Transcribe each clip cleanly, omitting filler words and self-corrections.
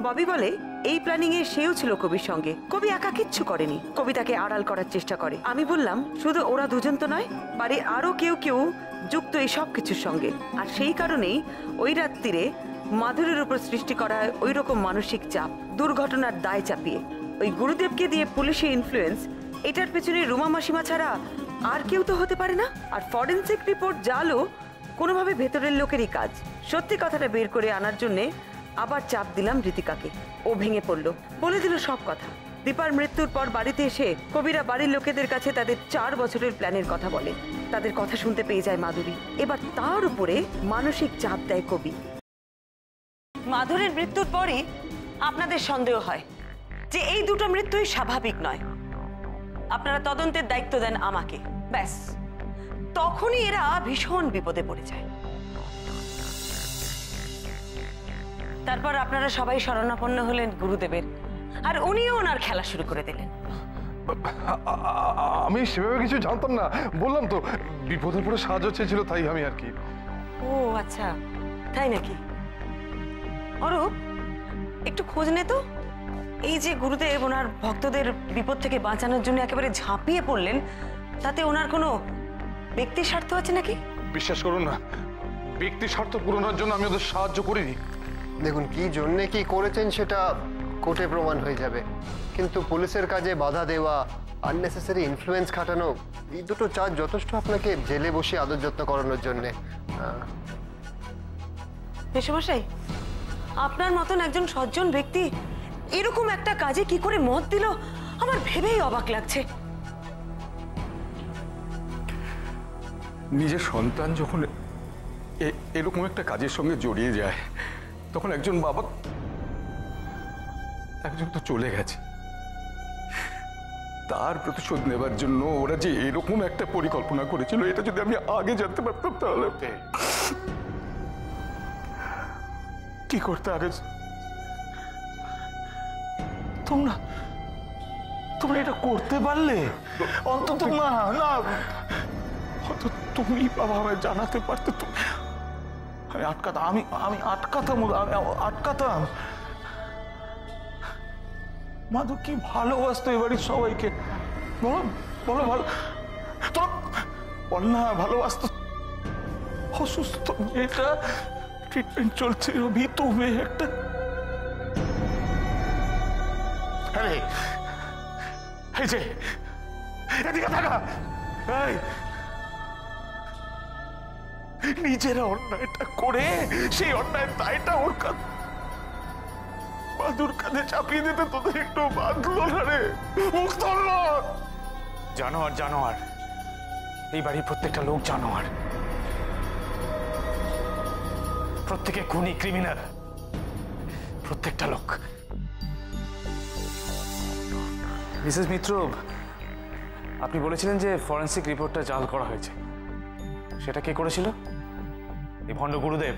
ববি বলে এই প্ল্যানিং এ সেও ছিল কবির সঙ্গে। কবি একা কিচ্ছু করেনি, কবি তাকে আড়াল করার চেষ্টা করে। আমি বললাম শুধু ওরা দুজন তো নয়, বাড়ির আরো কেউ কেউ যুক্ত এই সব কিছুর সঙ্গে। আর সেই কারণেই ওই রাত্রিরে মাধুরীর উপর সৃষ্টি করা হয় ওই রকম মানসিক চাপ, দুর্ঘটনার দায় চাপিয়ে। ওই গুরুদেবকে দিয়ে পুলিশে ইনফ্লুয়েন্স, এটার পেছনে রুমা মাসিমা ছাড়া আর কেউ তো হতে পারে না। আর ফরেন্সিক রিপোর্ট জালও কোনোভাবে ভেতরের লোকেরই কাজ। সত্যি কথাটা বের করে আনার জন্যে আবার চাপ দিলাম ঋতিকাকে। ও ভেঙে পড়লো, বলে দিল সব কথা। দীপার মৃত্যুর পর বাড়িতে এসে কবিরা বাড়ির লোকেদের কাছে তাদের 4 বছরের প্ল্যানের কথা বলে। তাদের কথা শুনতে পেয়ে যায় মাধুরী। এবার তার উপরে মানসিক চাপ দেয় কবি। মাধুরীর মৃত্যুর পরই আপনাদের সন্দেহ হয় যে এই দুটো মৃত্যুই স্বাভাবিক নয়। আপনারা তদন্তের দায়িত্ব দেন আমাকে, ব্যাস তখনই এরা ভীষণ বিপদে পড়ে যায়। তারপর আপনারা সবাই শরণাপন্ন হলেন গুরুদেবের, আর উনিও ওনার খেলা শুরু করে দিলেন। আমি সেভাবে কিছু জানতাম না, বললাম তো বিপদের পরে সাহায্য চেয়েছিল, তাই আমি আর কি। ও আচ্ছা, তাই নাকি? অরূপ, একটু খোঁজ নে তো। এই যে গুরুদেব ওনার ভক্তদের বিপদ থেকে বাঁচানোর জন্য একেবারে ঝাঁপিয়ে পড়লেন, তাতে ওনার কোনো ব্যক্তি স্বার্থ আছে নাকি? বিশ্বাস করুন না, ব্যক্তি স্বার্থ পূরণের জন্য আমি ওদের সাহায্য করিনি। দেখুন, কি জন্যে কি করেছেন সেটা কোর্টে প্রমাণ হয়ে যাবে, কিন্তু পুলিশের কাজে বাধা দেওয়া, আননেসেসারি ইনফ্লুয়েন্স খাটানো, এই দুটো চার্জ যথেষ্ট আপনাকে জেলে বসে আদর যত্ন করানোর জন্যে। মেসোমশাই, আপনার মতন একজন সজ্জন ব্যক্তি এরকম একটা কাজে কি করে মত দিল আমার ভেবেই অবাক লাগছে। নিজের সন্তান যখন এরকম একটা কাজের সঙ্গে জড়িয়ে যায়, তখন একজন বাবা, একজন তো চলে গেছে, তার প্রতিশোধ নেবার জন্য ওরা যে এরকম একটা পরিকল্পনা করেছিল, এটা যদি আমি আগে জানতে পারতাম তাহলে কি করতে। আগে তোমরা এটা করতে পারলে, অন্তত না তুমি বাবা আমায় জানাতে পারতে। আমি আটকাতাম। মাধু কি ভালোবাসতো এ বাড়ির সবাইকে, বলো ভালো, বল না ভালোবাসতো। অসুস্থ মেয়েটা, ট্রিটমেন্ট চলছে, ভীত মেয়ে একটা। এই যে এদিকে থাকা, নিজেরা অন্যায়টা করে সেই অন্যায়ের দায়টা ওর মাধুর কাঁধে চাপিয়ে দিতে তোদের একটু বাঁধলো না রে, মুখ ধরলো। জানোয়ার, এই বাড়ির প্রত্যেকটা লোক জানোয়ার, প্রত্যেকে খুনি, ক্রিমিনাল, প্রত্যেকটা লোক। মিসেস মিত্র, আপনি বলেছিলেন যে ফরেন্সিক রিপোর্টটা জাল করা হয়েছে, সেটা কে করেছিল? এই ভণ্ড গুরুদেব?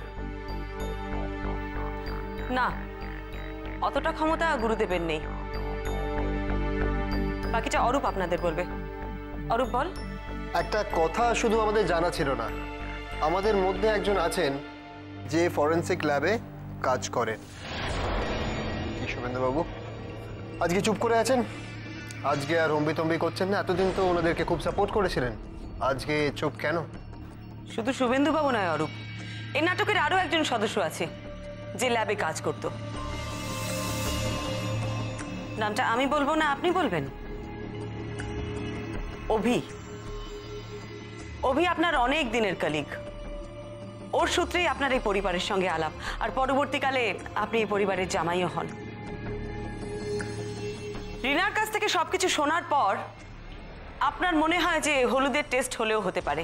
না, অতটা ক্ষমতা গুরুদেবের নেই। বাকিটা অরূপ আপনাদের বলবে। অরূপ বল। একটা কথা শুধু আমাদের জানা ছিল না, আমাদের মধ্যে একজন আছেন যে ফরেন্সিক ল্যাবে কাজ করেন। কি শুভেন্দুবাবু, আজকে চুপ করে আছেন? আজকে আর হম্বিতম্বি করছেন না? এতদিন তো ওনাদেরকে খুব সাপোর্ট করেছিলেন, আজকে চুপ কেন? শুধু শুভেন্দুবাবু নয় অরূপ, এই নাটকের আরো একজন সদস্য আছে যে ল্যাবে কাজ করত। নামটা আমি বলবো না, আপনি বলবেন? অভি আপনার অনেক দিনের কলিগ। ওর সূত্রেই আপনার এই পরিবারের সঙ্গে আলাপ, আর পরবর্তীকালে আপনি এই পরিবারের জামাইও হন। রিনার কাছ থেকে সবকিছু শোনার পর আপনার মনে হয় যে হলুদের টেস্ট হলেও হতে পারে,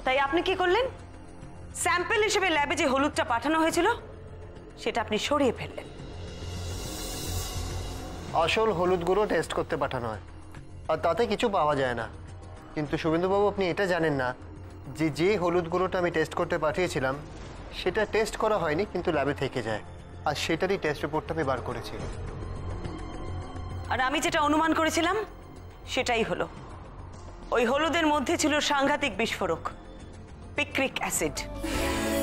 তাই আপনি কি করলেন? স্যাম্পল হিসেবে ল্যাবে যে হলুদটা পাঠানো হয়েছিল সেটা আপনি সরিয়ে ফেললেন। আসল হলুদগুলো টেস্ট করতে পাঠানো হয়, আর তাতে কিছু পাওয়া যায় না। কিন্তু শুভেন্দুবাবু, আপনি এটা জানেন না যে যে হলুদগুলোটা আমি টেস্ট করতে পাঠিয়েছিলাম সেটা টেস্ট করা হয়নি, কিন্তু ল্যাবে থেকে যায়, আর সেটারই টেস্ট রিপোর্টটা আমি বার করেছি। আর আমি যেটা অনুমান করেছিলাম সেটাই হলো। ওই হলুদের মধ্যে ছিল সাংঘাতিক বিস্ফোরক, পিক্রিক অ্যাসিড।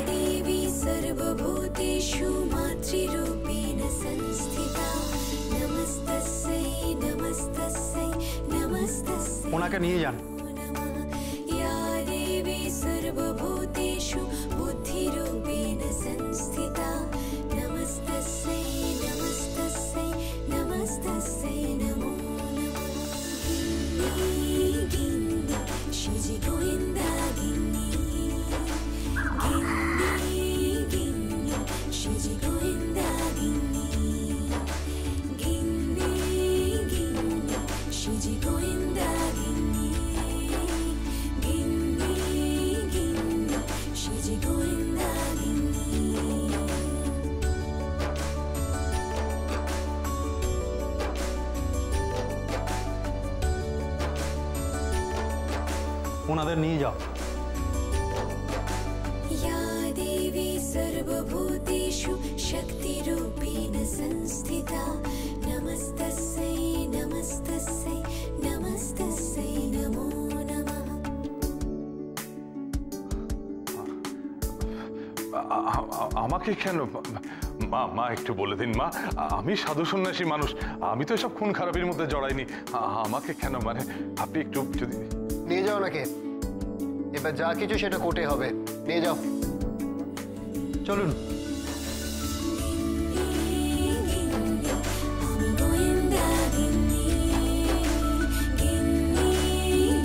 देवी सर्वभूतेषु मातृरूपेण संस्थिता नमस्तस्यै नमस्तस्यै नमस्तस्यै ওনাকে নিয়ে যান। या देवी सर्वभूतेषु बुद्धिरूपेण संस्थिता नमस्तस्यै नमस्तस्यै नमस्तस्यै नमो नमः। गिन्नी गिन्नी शिवजी गोविन्दा गिन्नी गिन्नी गिन्नी शिवजी गोविन्दा गिन्नी गिन्नी गिन्नी शिवजी गोविन्दा गिन्नी गिन्नी गिन्नी शिवजी गोविन्दा गिन्नी। ওনাদের নিয়ে যাও। या देवी सर्वभूतेषु शक्तिरूपेण संस्थिता नमस्तस्यै नमस्तस्यै नमस्तस्यै नमो नमः। আমাকে কেন? মা মা একটু বলে দিন মা, আমি সাধু সন্ন্যাসী মানুষ, আমি তো এসব খুন খারাপির মধ্যে জড়াইনি। আমাকে কেন, মানে আপনি একটু যদি নিয়ে যাও নাকি? এবার যা কিছু সেটা কোর্টে হবে, নিয়ে যাও। চলুন। गोविन्दा गिन्नी गिन्नी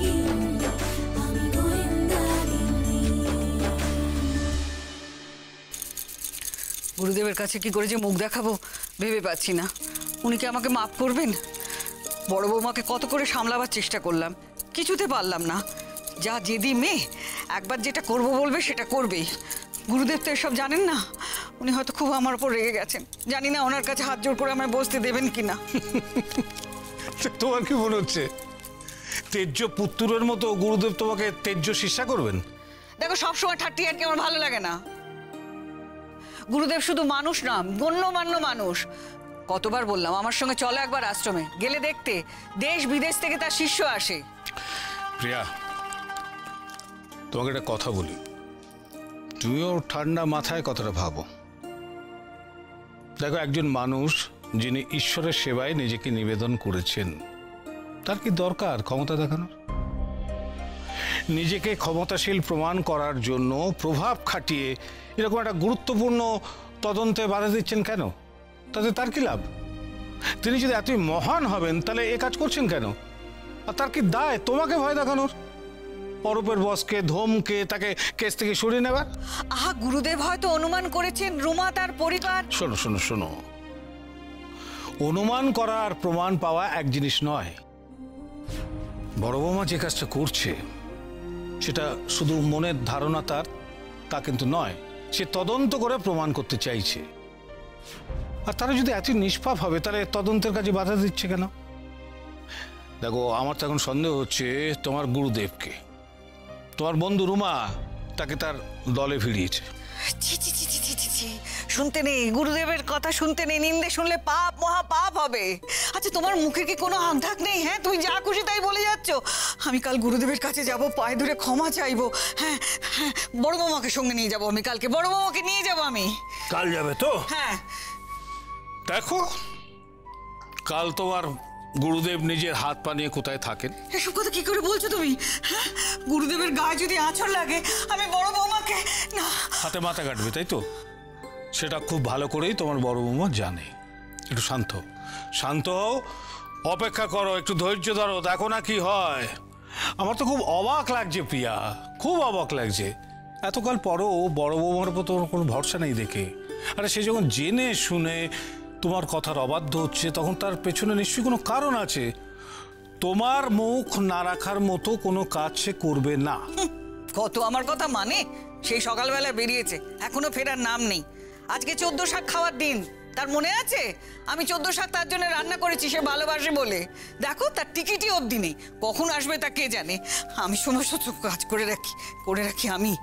गिन्नी गोविन्दा गिन्नी। গুরুদেবের কাছে কি করে যে মুখ দেখাবো ভেবে পাচ্ছি না। উনি কি আমাকে মাফ করবেন? বড় বৌমাকে কত করে সামলাবার চেষ্টা করলাম, কিছুতে পারলাম না। যা জেদি মেয়ে, একবার যেটা করব বলবে সেটা করবেই। গুরুদেব তো এসব জানেন না, উনি হয়তো খুব আমার উপর রেগে গেছেন। জানি না ওনার কাছে হাত জোর করে আমায় বসতে দেবেন কিনা। তোমার কি মনে হচ্ছে তেজ্য পুত্রের মতো গুরুদেব তোমাকে তেজ্য শিক্ষা করবেন? দেখো, সবসময় ঠাট্টি আর কি আমার ভালো লাগে না। গুরুদেব শুধু মানুষ না, গণ্যমান্য মানুষ। কতবার বললাম আমার সঙ্গে চলো একবার আশ্রমে, গেলে দেখতে দেশ বিদেশ থেকে তার শিষ্য আসে। প্রিয়া, তোমাকে একটা কথা বলি, তুমিও ঠান্ডা মাথায় কথাটা ভাবো। দেখো, একজন মানুষ যিনি ঈশ্বরের সেবায় নিজেকে নিবেদন করেছেন, তার কি দরকার ক্ষমতা দেখানোর? নিজেকে ক্ষমতাশীল প্রমাণ করার জন্য প্রভাব খাটিয়ে এরকম একটা গুরুত্বপূর্ণ তদন্তে বাধা দিচ্ছেন কেন? তাতে তার কি লাভ? তিনি যদি এতই মহান হবেন তাহলে এ কাজ করছেন কেন? আর তার কি দায় তোমাকে ভয় দেখানোর, পরপের বসকে ধমকে তাকে কেস থেকে সরিয়ে নেবার? আহা, গুরুদেব হয়তো অনুমান করেছেন রুমা তার পরিবার। শোনো শোনো শোনো, অনুমান করা আর প্রমাণ পাওয়া এক জিনিস নয়। বড় বৌমা যে কাজটা করছে সেটা শুধু মনের ধারণা তার, তা কিন্তু নয়। সে তদন্ত করে প্রমাণ করতে চাইছে। আর তারা যদি এত নিষ্পাপ হবে তাহলে তদন্তের কাজে বাধা দিচ্ছে কেন? দেখো, আমার তো এখন সন্দেহ হচ্ছে তোমার গুরুদেবকে। তোমার বন্ধু রুমা তাকে তার দলে ফিরিয়েছে। ছি ছি ছি ছি ছি ছি ছি, শুনতে নেই, গুরুদেবের কথা শুনতে নেই। নিন্দে শুনলে পাপ, মহা পাপ হবে। আচ্ছা, তোমার মুখে কি কোনো আঘাত নেই? হ্যাঁ, তুমি যা খুশি তাই বলে যাচ্ছ। আমি কাল গুরুদেবের কাছে যাব, পায়ে ধরে ক্ষমা চাইবো। হ্যাঁ হ্যাঁ, বড় বৌমাকে সঙ্গে নিয়ে যাবো আমি কালকে। বড় বৌমাকে নিয়ে যাবো আমি। কাল যাবে তো? হ্যাঁ। দেখো, কাল তোমার গুরুদেব নিজের হাত পা নিয়ে কোথায় থাকেন? এসব কথা কি করে বলছো তুমি? হ্যাঁ, গুরুদেবের গায়ে যদি আঁচড় লাগে আমি বড় বৌমাকে না। হাতে মাথা কাটবে, তাই তো? সেটা খুব ভালো করেই তোমার বড় বৌমা জানে। একটু শান্ত শান্ত হও, অপেক্ষা করো, একটু ধৈর্য ধরো, দেখো না কি হয়। আমার তো খুব অবাক লাগছে প্রিয়া, খুব অবাক লাগছে। এতকাল পরও বড় বৌমার উপর তোমার কোনো ভরসা নেই দেখে। আরে সে যখন জেনে শুনে তোমার কথার অবাধ্য হচ্ছে, তখন তার পেছনে নিশ্চয়ই কোনো কারণ আছে। তোমার মুখ না রাখার মতো কোনো কাজ সে করবে না। কত আমার কথা মানে? সেই সকালবেলা বেরিয়েছে, এখনো ফেরার নাম নেই। আজকে 14 শাক খাওয়ার দিন, তার মনে আছে? আমি 14 শাক তার জন্য রান্না করেছি, সে ভালোবাসে বলে। দেখো, তার টিকিটই অবধি নেই। কখন আসবে তা কে জানে। আমি সমস্ত কাজ করে রাখি আমি।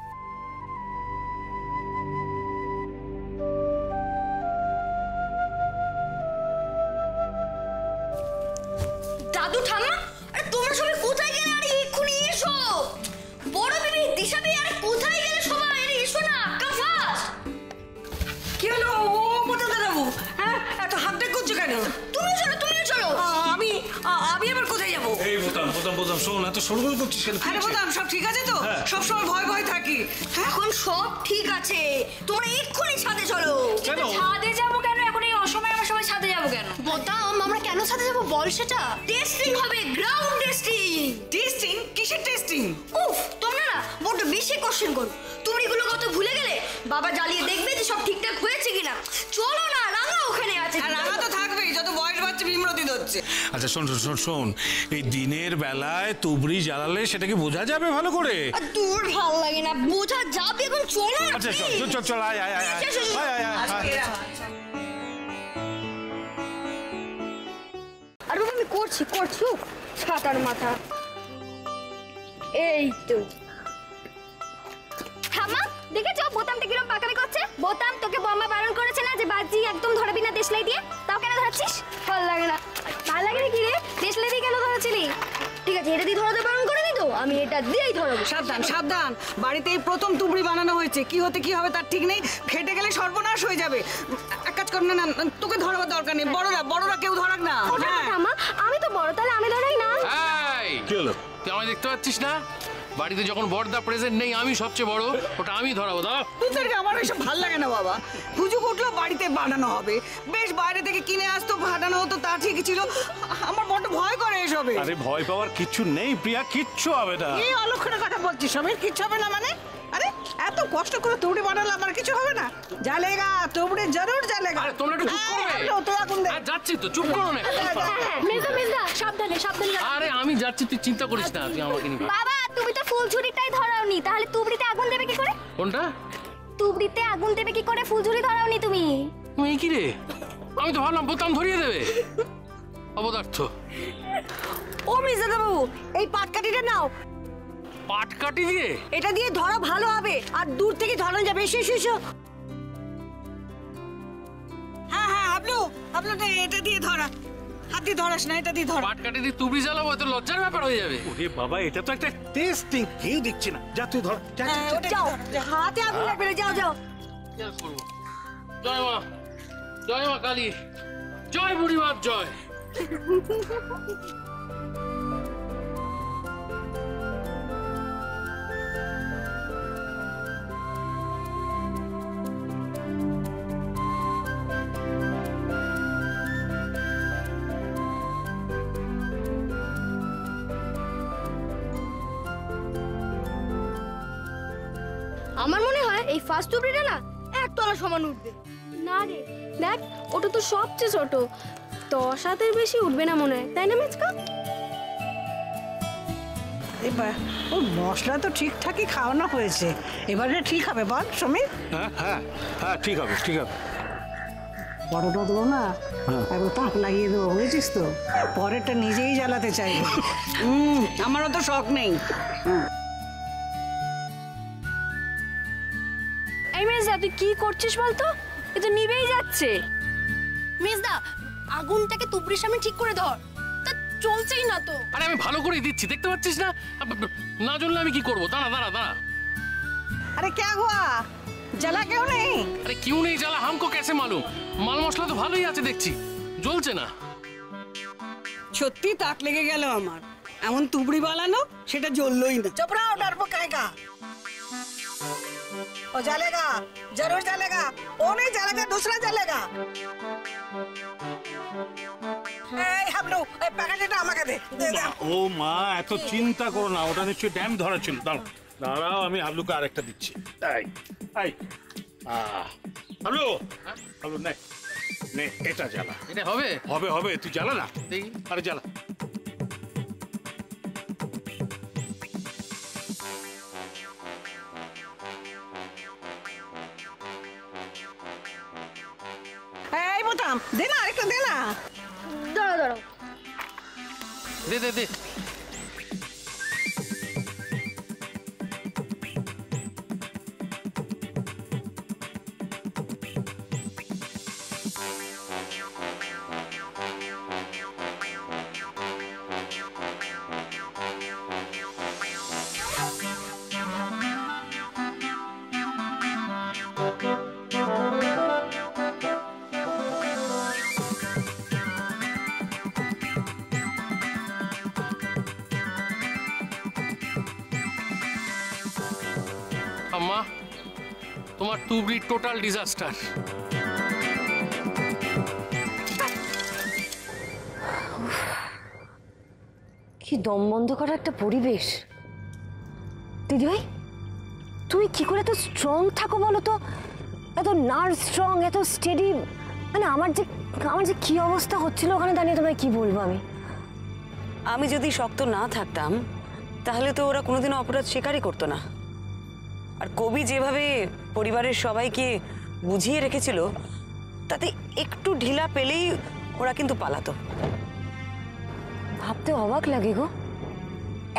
দাদু, ঠাম্মা, আরে তোমরা সবাই কোথায় গেলে? আরে এক্ষুনি এসো। বড় বেবি, দিশা দি, আরে কোথায় বোতাম শোন, এত সরগোল করছিস কেন? আরে বোতাম সব ঠিক আছে তো? সব সময় ভয় ভয় থাকি। এখন সব ঠিক আছে, তোমরা এক্ষুনি ছাদে চলো। কেন? ছাদে যাবো কেন? এখন এই অসময়ে আমরা সবাই ছাদে যাবো কেন? বোতাম, আমরা কেন ছাদে যাবো বল সেটা? টেস্টিং হবে, গ্রাউন্ড টেস্টিং। টেস্টিং? কিসের টেস্টিং? উফ, তোমরা না বড্ড বেশি কোশ্চেন করো। তুমি এগুলো কত ভুলে গেলে? বাবা জ্বালিয়ে দেখবে যে সব ঠিকঠাক হয়েছে কিনা। চলো না, রাঙা ওখানে আছে। আর রাঙা তো থাকবেই, যত বয়স বাড়ছে ভীমরতি ধরছে। আচ্ছা শোন শোন শোন শোন, এই দিনের বেলায় তুবড়ি জ্বালালে সেটাকে বোঝা যাবে ভালো করে? আর দূর ভালো লাগে না, বোঝা যাবে। এখন চলো না। আচ্ছা চল চল চল চল, আয় আয় আয় আয় আয় আয় আয়। আর বাবা আমি করছি ছাতার মাথা। এই তো ঠাম্মা, দেখেছো বোতামটা কিরম পাকামি করছে? বোতাম, তোকে বম্বা বারণ করেছে না যে বাজি একদম ধরবি না দেশলাই দিয়ে? তাও কেন ধরছিস? ভালো লাগে না। ভালো লাগে না কি রে? দেশলাই দিয়ে কেন ধরেছিলি? ঠিক আছে, এটা দিয়ে ধরাতে বারণ করে দিত, আমি এটা দিয়েই ধরবো। সাবধান সাবধান, বাড়িতে এই প্রথম তুবড়ি বানানো হয়েছে, কি হতে কি হবে তার ঠিক নেই। ফেটে গেলে সর্বনাশ হয়ে যাবে। এক কাজ কর না, না তোকে ধরাবার দরকার নেই, বড়রা কেউ ধরাক না। ঠাম্মা, আমি তো বড়, তাহলে আমি ধরাই না। কি হলো? তুই আমায় দেখতে পাচ্ছিস না? বাড়িতে যখন বড়দা প্রেজেন্ট নেই, আমি সবচেয়ে বড়, ওটা আমি ধরাবো। দাও। তোদেরকে আমার এসব ভাল লাগে না বাবা। হুজুক উঠলো বাড়িতে বানানো হবে, বেশ বাইরে থেকে কিনে আসতো ফাটানো হতো, তা ঠিকই ছিল। আমার বড্ড ভয় করে এসবে। আরে ভয় পাওয়ার কিছু নেই প্রিয়া, কিচ্ছু হবে না। এই অলক্ষণের কথা বলছিস, সমীর কিচ্ছু হবে না মানে? আরে এত কষ্ট করে তুবড়ি বানালে আমার কিছু হবে না? জ্বালেগা তুবড়ি, জরুর জ্বালেগা। আরে তোমরা একটু চুপ করবে? যাচ্ছি তো, চুপ করো না। মেজদা সাবধানে সাবধানে। আরে আমি যাচ্ছি, তুই চিন্তা করিস না, তুই আমাকে নিবি। বাবা, তুমি তো ফুলঝুরিটাই ধরাওনি, তাহলে তুবড়িতে আগুন দেবে কি করে? কোনটা? তুবড়িতে আগুন দেবে কি করে? ফুলঝুরি ধরাওনি তুমি। তুই কি রে? আমি তো ভাবলাম বোতাম ধরিয়ে দেবে। অপদার্থ। ও মেজদা বাবু, এই পাটকাঠিটা নাও। পাটকাঠি দিয়ে? এটা দিয়ে ধরা ভালো হবে, আর দূর থেকে ধরানো যাবে। এসো এসো এসো। হ্যাঁ হাবলু এটা দিয়ে ধরা। হাত দিয়ে ধরাস না, এটা দিয়ে ধরা। পাটকাঠি দিয়ে তুবড়ি জ্বালাবো, তো লজ্জার ব্যাপার হয়ে যাবে। ওরে বাবা, এটা তো একটা টেস্টিং, কেউ দেখছে না। যা তুই ধর, যা যাও, হাতে আগুন লাগবে না, যাও যাও। জয় মা, জয় মা কালী, জয় বুড়ি বাপ, জয়। আমার মনে হয় এই ফার্স্ট তুবড়িটা না একতলা সমান উঠবে। না রে, দেখ ওটা তো সবচেয়ে ছোট, 10 হাতের বেশি উঠবে না মনে হয়, তাই না মেজকা? এবার ও মশলা তো ঠিকঠাকই খাওয়ানো হয়েছে, এবারে ঠিক হবে বল সমীর? হ্যাঁ হ্যাঁ হ্যাঁ, ঠিক হবে ঠিক হবে। বড়টা দেবো না, একবার তাপ লাগিয়ে দেবো, বুঝেছিস তো? পরেরটা নিজেই জ্বালাতে চাইবে। আমারও তো শখ নেই। এই মেজদা, তুই কি করছিস বলতো? এ তো নিভেই যাচ্ছে। মেজদা, আগুনটাকে তুবড়ির সামনে ঠিক করে ধর। তা চলছেই না তো। আরে আমি ভালো করেই দিচ্ছি, দেখতে পাচ্ছিস না? না জ্বললে আমি কি করবো? দাঁড়া দাঁড়া দাঁড়া। আরে ক্যা হুয়া, জ্বালা কেউ নেই? আরে क्यों नहीं জ্বালা, हमको कैसे मालूम? মাল মশলা তো ভালোই আছে দেখছি, জ্বলছে না। সত্যি তাক লেগে গেল আমার। এমন তুবড়ি বানানো, সেটা জ্বললোই না। चुप रहो, डरपोक कहेगा। वो जलेगा, जरूर जलेगा। वो नहीं जलेगा, दूसरा जलेगा। এই হাবলু, এই প্যাকেটটা আমাকে দে। ও মা, এত চিন্তা করো না, ওটা নিশ্চয়ই ড্যাম ধরা ছিল। দাঁড়াও, আমি হাবলুকে আরেকটা দিচ্ছি। হাবলু, হাবলু নে, নে এটা জ্বালা। এটা হবে? হবে হবে, তুই জ্বালা না। দেখি। আরে জ্বালা। এই বোতাম দে না, আরেকটা দে না। দাঁড়াও দাঁড়াও। দে দে দে। তোমার তুবড়ি টোটাল ডিজাস্টার। কি দম বন্ধ করা একটা পরিবেশ। দিদিভাই, তুমি কি করে এত স্ট্রং থাকো বলো তো? এত নার্ভ স্ট্রং, এত স্টেডি। মানে আমার যে কি অবস্থা হচ্ছিল ওখানে দাঁড়িয়ে, তোমায় কি বলবো আমি। আমি যদি শক্ত না থাকতাম তাহলে তো ওরা কোনোদিনও অপরাধ স্বীকারই করতো না। আর কবি যেভাবে পরিবারের সবাইকে বুঝিয়ে রেখেছিল, তাতে একটু ঢিলা পেলেই ওরা কিন্তু পালাতো। ভাবতে অবাক লাগে গো,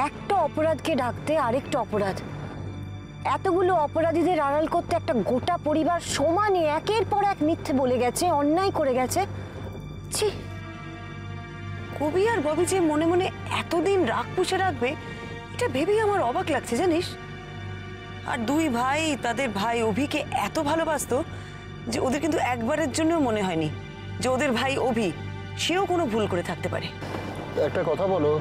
একটা অপরাধকে ডাকতে আরেকটা অপরাধ, এতগুলো অপরাধীদের আড়াল করতে একটা গোটা পরিবার সমানে একের পর এক মিথ্যে বলে গেছে, অন্যায় করে গেছে। ছি, কবি আর ববি যে মনে মনে এতদিন রাগ পুষে রাখবে, এটা ভেবেই আমার অবাক লাগছে জানিস। আর দুই ভাই তাদের ভাই অভিকে এত ভালোবাসতো যে ওদের কিন্তু একবারের জন্যও মনে হয়নি যে ওদের ভাই অভি সেও কোনো ভুল করে থাকতে পারে। একটা কথা বলো,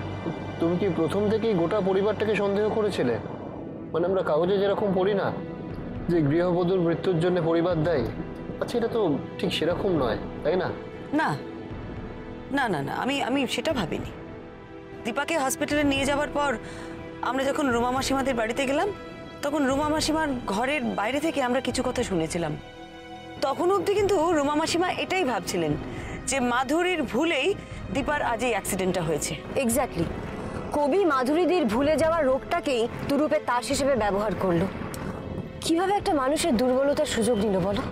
তুমি কি প্রথম থেকেই গোটা পরিবারটাকে সন্দেহ করেছিলে? মানে আমরা কাগজে যেরকম পড়ি না যে গৃহবধূর মৃত্যুর জন্য পরিবার দায়ী, আচ্ছা এটা তো ঠিক সেরকম নয়, তাই না? না না না না, আমি সেটা ভাবিনি। দীপাকে হসপিটালে নিয়ে যাওয়ার পর আমরা যখন রুমা মাসিমাদের বাড়িতে গেলাম, তখন রুমা মাসিমার ঘরের বাইরে থেকে আমরা কিছু কথা শুনেছিলাম। তখন অবধি কিন্তু রুমা মাসিমা এটাই ভাবছিলেন যে মাধুরীর ভুলেই দীপার আজ এই অ্যাক্সিডেন্টটা হয়েছে। এক্স্যাক্টলি, কবি মাধুরীদির ভুলে যাওয়ার রোগটাকেই তুরুপের তাস হিসেবে ব্যবহার করলো। কিভাবে একটা মানুষের দুর্বলতার সুযোগ নিল বলো?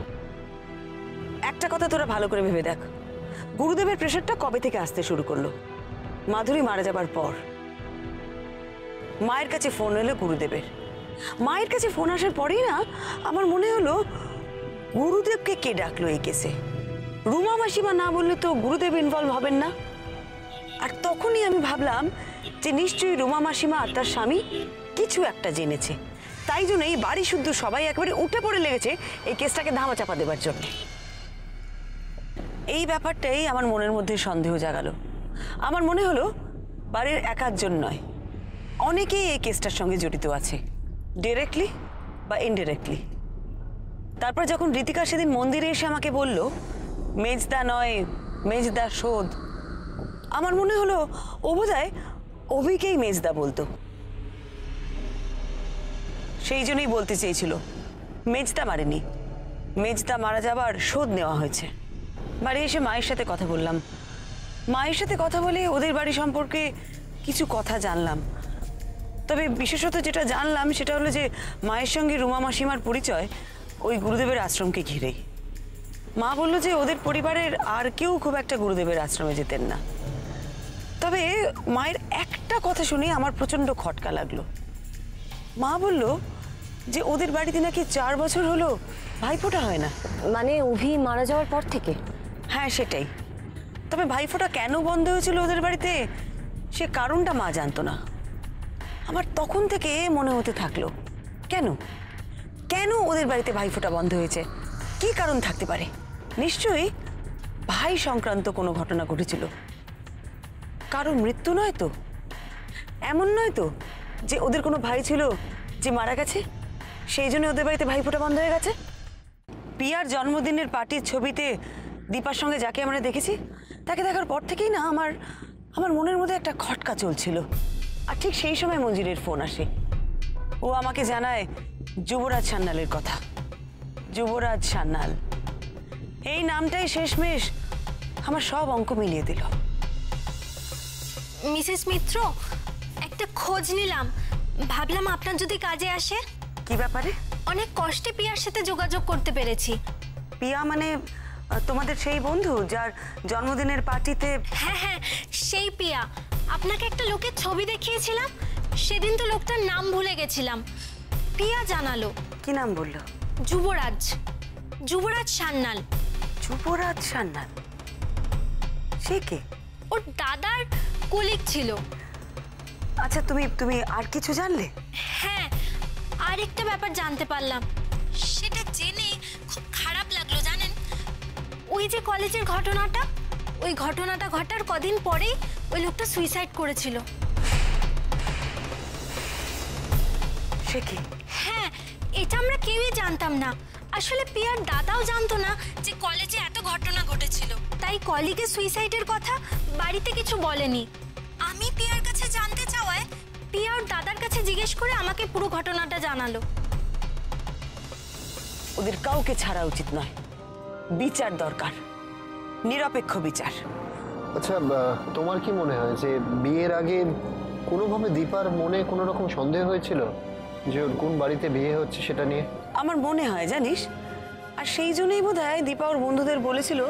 একটা কথা তোরা ভালো করে ভেবে দেখ, গুরুদেবের প্রেশারটা কবে থেকে আসতে শুরু করলো? মাধুরী মারা যাবার পর। মায়ের কাছে ফোন এলো গুরুদেবের। মায়ের কাছে ফোন আসার পরেই না আমার মনে হলো গুরুদেবকে কে ডাকলো এই কেসে। রুমা মাসিমা না বললে তো গুরুদেব ইনভলভ হবেন না। আর তখনই আমি ভাবলাম যে নিশ্চয়ই রুমা মাসিমা আর তার স্বামী কিছু একটা জেনেছে, তাই জন্য এই বাড়ি শুদ্ধ সবাই একেবারে উঠে পড়ে লেগেছে এই কেসটাকে ধামাচাপা দেবার জন্য। এই ব্যাপারটাই আমার মনের মধ্যে সন্দেহ জাগালো। আমার মনে হলো বাড়ির একাধজন নয়, অনেকেই এই কেসটার সঙ্গে জড়িত আছে, ডিরেক্টলি বা ইনডিরেক্টলি। তারপর যখন ঋতিকা সেদিন মন্দিরে এসে আমাকে বলল মেজদা নয় মেজদা শোধ, আমার মনে হলো ও বোধহয় অভিকেই মেজদা বলতো। সেই জন্যই বলতে চেয়েছিল মেজদা মারেনি, মেজদা মারা যাবার শোধ নেওয়া হয়েছে। বাড়ি এসে মায়ের সাথে কথা বললাম। মায়ের সাথে কথা বলে ওদের বাড়ি সম্পর্কে কিছু কথা জানলাম। তবে বিশেষত যেটা জানলাম সেটা হলো যে মায়ের সঙ্গে রুমা মাসিমার পরিচয় ওই গুরুদেবের আশ্রমকে ঘিরেই। মা বলল যে ওদের পরিবারের আর কেউ খুব একটা গুরুদেবের আশ্রমে যেতেন না। তবে মায়ের একটা কথা শুনে আমার প্রচণ্ড খটকা লাগলো। মা বলল যে ওদের বাড়িতে নাকি 4 বছর হলো ভাইফোঁটা হয় না। মানে অভি মারা যাওয়ার পর থেকে? হ্যাঁ সেটাই। তবে ভাইফোঁটা কেন বন্ধ হয়েছিল ওদের বাড়িতে সে কারণটা মা জানতো না। আমার তখন থেকে মনে হতে থাকলো কেন কেন ওদের বাড়িতে ভাইফোঁটা বন্ধ হয়েছে, কি কারণ থাকতে পারে? নিশ্চয়ই ভাই সংক্রান্ত কোনো ঘটনা ঘটেছিল। কারো মৃত্যু নয় তো? এমন নয় তো যে ওদের কোনো ভাই ছিল যে মারা গেছে, সেই জন্য ওদের বাড়িতে ভাইফোঁটা বন্ধ হয়ে গেছে? পিয়ার জন্মদিনের পার্টির ছবিতে দীপার সঙ্গে যাকে আমরা দেখেছি, তাকে দেখার পর থেকেই না আমার মনের মধ্যে একটা খটকা চলছিল। আর ঠিক সেই সময় মঞ্জিরের ফোন আসে। ও আমাকে জানায় যুবরাজ সান্যালের কথা। যুবরাজ সান্যাল এই নামটাই শেষমেশ আমার সব অঙ্ক মিলিয়ে দিল। মিসেস মিত্র, একটা খোঁজ নিলাম, ভাবলাম আপনার যদি কাজে আসে। কি ব্যাপারে? অনেক কষ্টে পিয়ার সাথে যোগাযোগ করতে পেরেছি। পিয়া মানে তোমাদের সেই বন্ধু যার জন্মদিনের পার্টিতে? হ্যাঁ হ্যাঁ, সেই পিয়া। আপনাকে একটা লোকের ছবি দেখিয়েছিলাম, সেদিন তো লোকটার নাম ভুলে গেছিলাম। পিয়া জানালো। কি নাম বললো? যুবরাজ, যুবরাজ সান্যাল। যুবরাজ সান্যাল? সে কে? ওর দাদার কলিগ ছিল। আচ্ছা তুমি আর কিছু জানলে? হ্যাঁ, আরেকটা ব্যাপার জানতে পারলাম, সেটা জেনে খুব খারাপ লাগলো জানেন। ওই যে কলেজের ঘটনাটা, ওই ঘটনাটা ঘটার কদিন পরেই ওই লোকটা সুইসাইড করেছিল। সে কি? হ্যাঁ, এটা আমরা কেউই জানতাম না। আসলে পিয়ার দাদাও জানতো না যে কলেজে এত ঘটনা ঘটেছিল, তাই কলিগের সুইসাইডের কথা বাড়িতে কিছু বলেনি। আমি পিয়ার কাছে জানতে চাওয়ায় পিয়ার দাদার কাছে জিজ্ঞেস করে আমাকে পুরো ঘটনাটা জানালো। ওদের কাউকে ছাড়া উচিত নয়, বিচার দরকার, নিরপেক্ষ বিচার। আচ্ছা, তোমার কি মনে হয় যে বিয়ের আগে কোনোভাবে দীপার মনে কোনো রকম সন্দেহ হয়েছিল যে ওর কোন বাড়িতে বিয়ে হচ্ছে সেটা নিয়ে? আমার মনে হয় জানিস, আর সেই জন্যই বোধহয় দীপা ওর বন্ধুদের বলেছিল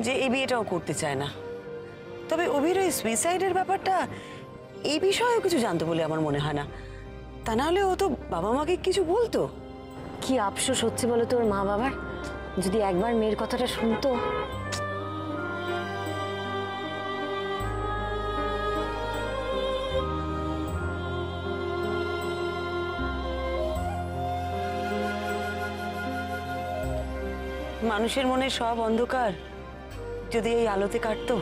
যে এই বিয়েটাও করতে চায় না। তবে অভির ওই সুইসাইডের ব্যাপারটা এই বিষয়েও কিছু জানতো বলে আমার মনে হয় না। তা না হলে ও তো বাবা মাকে কিছু বলতো। কি আফসোস হচ্ছে বলো তোর মা বাবার, যদি একবার মেয়ের কথাটা শুনতো। মানুষের মনে সব অন্ধকার যদি এই আলোতে কাটতো